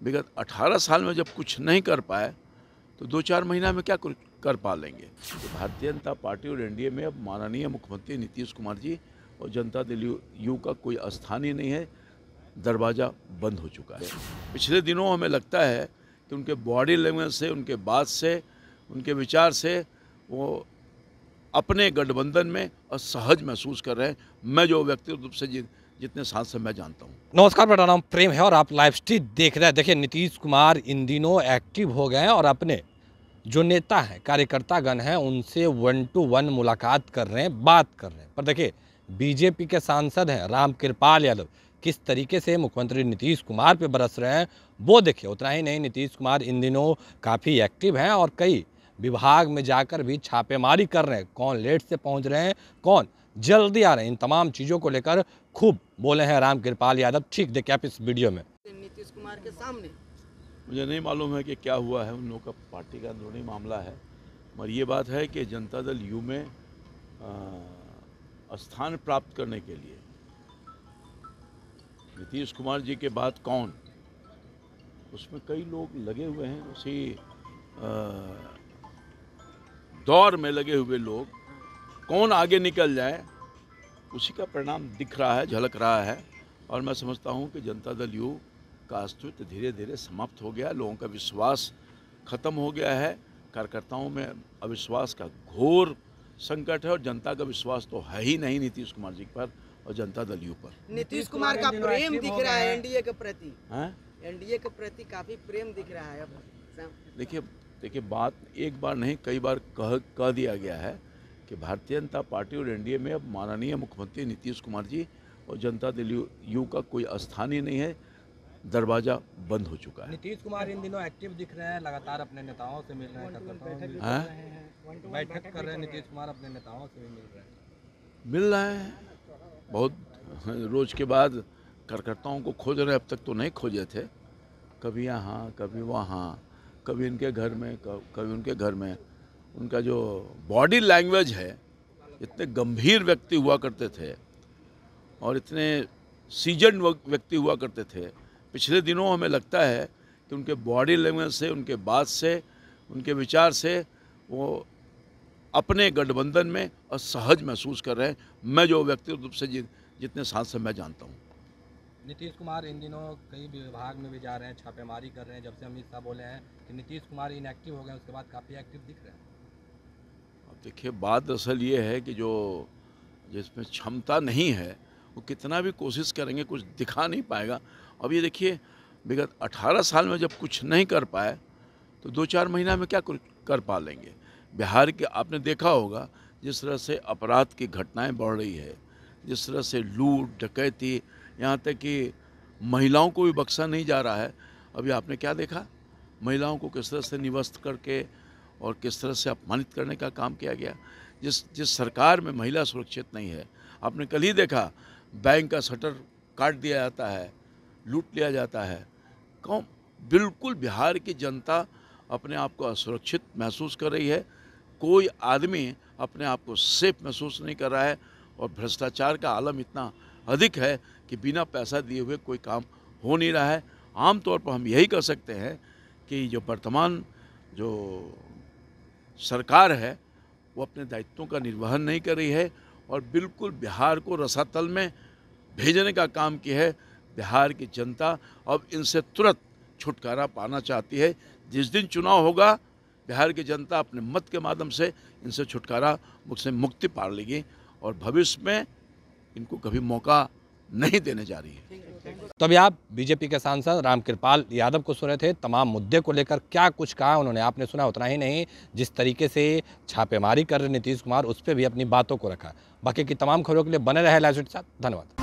विगत 18 साल में जब कुछ नहीं कर पाए तो 2-4 महीना में क्या कर पा लेंगे। तो भारतीय जनता पार्टी और एनडीए में अब माननीय मुख्यमंत्री नीतीश कुमार जी और जनता दल यू का कोई स्थान ही नहीं है, दरवाज़ा बंद हो चुका है। पिछले दिनों हमें लगता है कि उनके बॉडी लैंग्वेज से, उनके बात से, उनके विचार से वो अपने गठबंधन में असहज महसूस कर रहे हैं। मैं जो व्यक्तिगत रूप से जितने सांसद मैं जानता हूँ। नमस्कार, मेरा नाम प्रेम है और आप लाइव स्ट्रीट देख रहे हैं। देखिए, नीतीश कुमार इन दिनों एक्टिव हो गए हैं और अपने जो नेता हैं, कार्यकर्तागण हैं, उनसे 1 to 1 मुलाकात कर रहे हैं, बात कर रहे हैं। पर देखिए, बीजेपी के सांसद हैं रामकृपाल यादव किस तरीके से मुख्यमंत्री नीतीश कुमार पे बरस रहे हैं वो देखिए। उतना ही नहीं, नीतीश कुमार इन दिनों काफ़ी एक्टिव हैं और कई विभाग में जाकर भी छापेमारी कर रहे हैं। कौन लेट से पहुंच रहे हैं, कौन जल्दी आ रहे हैं, इन तमाम चीज़ों को लेकर खूब बोले हैं रामकृपाल यादव। ठीक देखिए आप इस वीडियो में। नीतीश कुमार के सामने मुझे नहीं मालूम है कि क्या हुआ है, उन लोगों का पार्टी का अंदरूनी मामला है, मगर ये बात है कि जनता दल यू में स्थान प्राप्त करने के लिए नीतीश कुमार जी के बाद कौन, उसमें कई लोग लगे हुए हैं। उसी दौर में लगे हुए लोग, कौन आगे निकल जाए उसी का परिणाम दिख रहा है, झलक रहा है। और मैं समझता हूं कि जनता दल यू का अस्तित्व धीरे धीरे समाप्त हो गया, लोगों का विश्वास खत्म हो गया है, कार्यकर्ताओं में अविश्वास का घोर संकट है और जनता का विश्वास तो है ही नहीं नीतीश कुमार जी पर और जनता दल यू पर। नीतीश कुमार का प्रेम दिख रहा है एनडीए के प्रति, हैं? एनडीए के प्रति काफी प्रेम दिख रहा है। अब देखिए बात एक बार नहीं कई बार कह दिया गया है कि भारतीय जनता पार्टी और एनडीए में अब माननीय मुख्यमंत्री नीतीश कुमार जी और जनता दल यू का कोई स्थान ही नहीं है, दरवाज़ा बंद हो चुका है। नीतीश कुमार इन दिनों एक्टिव दिख रहे हैं, लगातार अपने नेताओं से मिल रहे हैं, बैठक कर रहे हैं। नीतीश कुमार अपने नेताओं से भी मिल रहे हैं, बहुत रोज के बाद कार्यकर्ताओं को खोज रहे हैं। अब तक तो नहीं खोजे थे, कभी यहाँ कभी वहाँ, कभी इनके घर में कभी उनके घर में। उनका जो बॉडी लैंग्वेज है, इतने गंभीर व्यक्ति हुआ करते थे और इतने सीजन व्यक्ति हुआ करते थे। पिछले दिनों हमें लगता है कि उनके बॉडी लैंग्वेज से, उनके बात से, उनके विचार से वो अपने गठबंधन में असहज महसूस कर रहे हैं। मैं जो व्यक्तिगत रूप से जितने सांसद मैं जानता हूँ। नीतीश कुमार इन दिनों कई विभाग में भी जा रहे हैं, छापेमारी कर रहे हैं। जब से अमित शाह बोले हैं कि नीतीश कुमार इनएक्टिव हो गए, उसके बाद काफ़ी एक्टिव दिख रहे हैं। अब देखिए, बात दरअसल ये है कि जो जिसमें क्षमता नहीं है वो कितना भी कोशिश करेंगे कुछ दिखा नहीं पाएगा। अब ये देखिए, विगत 18 साल में जब कुछ नहीं कर पाए तो 2-4 महीना में क्या कर पा लेंगे। बिहार के आपने देखा होगा जिस तरह से अपराध की घटनाएं बढ़ रही है, जिस तरह से लूट डकैती, यहाँ तक कि महिलाओं को भी बख्शा नहीं जा रहा है। अभी आपने क्या देखा, महिलाओं को किस तरह से निवस्त करके और किस तरह से अपमानित करने का काम किया गया। जिस सरकार में महिला सुरक्षित नहीं है, आपने कल ही देखा बैंक का शटर काट दिया जाता है, लूट लिया जाता है। कौन, बिल्कुल बिहार की जनता अपने आप को असुरक्षित महसूस कर रही है। कोई आदमी अपने आप को सेफ महसूस नहीं कर रहा है और भ्रष्टाचार का आलम इतना अधिक है कि बिना पैसा दिए हुए कोई काम हो नहीं रहा है। आमतौर पर हम यही कह सकते हैं कि जो वर्तमान जो सरकार है वो अपने दायित्वों का निर्वहन नहीं कर रही है और बिल्कुल बिहार को रसातल में भेजने का काम किया है। बिहार की जनता अब इनसे तुरंत छुटकारा पाना चाहती है। जिस दिन चुनाव होगा, बिहार की जनता अपने मत के माध्यम से इनसे छुटकारा, मुझसे मुक्ति पा लेगी और भविष्य में इनको कभी मौका नहीं देने जा रही है। तो अभी आप बीजेपी के सांसद रामकृपाल यादव को सुन रहे थे। तमाम मुद्दे को लेकर क्या कुछ कहा उन्होंने, आपने सुना। उतना ही नहीं, जिस तरीके से छापेमारी कर रहे नीतीश कुमार, उस पर भी अपनी बातों को रखा। बाकी की तमाम खबरों के लिए बने रहे लाइव स्ट्रीट के साथ। धन्यवाद।